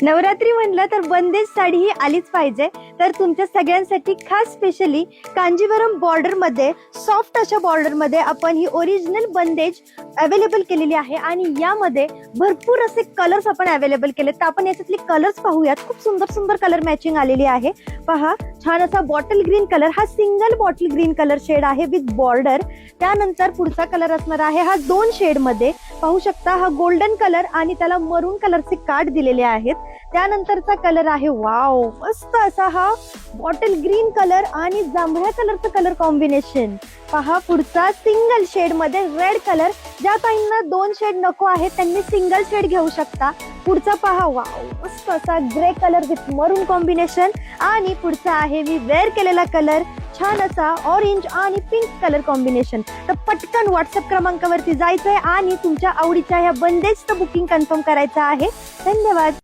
नवरात्री म्हणलं तर बंदेज साडी ही आलीच पाहिजे. तर तुमच्या सगळ्यांसाठी खास स्पेशली कांजीवरम बॉर्डर मध्ये, सॉफ्ट अशा बॉर्डर मध्ये आपण ही ओरिजिनल बंदेज अवेलेबल केलेली आहे. आणि यामध्ये भरपूर असे कलर्स आपण अवेलेबल केले. तर आपण याच्यातले कलर्स पाहूयात. खूप सुंदर सुंदर कलर मॅचिंग आलेली आहे. पहा, छान असा बॉटल ग्रीन कलर, हा single bottle green colour shade आहे विथ बॉर्डर. त्यानंतर पुढचा कलर असणार आहे हा 2 शेड मध्ये. पाहू शकता, हा गोल्डन कलर आणि त्याला मरून कलरचे कार्ड दिलेले आहेत. त्यानंतरचा कलर आहे वाव, मस्त असा हा बॉटल ग्रीन कलर आणि जांभळ्या कलरचं कलर कॉम्बिनेशन. पहा, पुढचा सिंगल शेड मध्ये रेड कलर. ज्या ताईंना 2 शेड नको आहे त्यांनी सिंगल शेड घेऊ शकता. पुढचा पहा, वाव, मस्त असा ग्रे कलर विथ मरून कॉम्बिनेशन. आणि पुढचा आहे मी वेअर केलेला कलर, छान असा ऑरेंज आणि पिंक कलर कॉम्बिनेशन. तर पटकन व्हॉट्सअप क्रमांकावरती जायचंय आणि तुमच्या आवडीच्या ह्या बंदेजचं बुकिंग कन्फर्म करायचं आहे. धन्यवाद.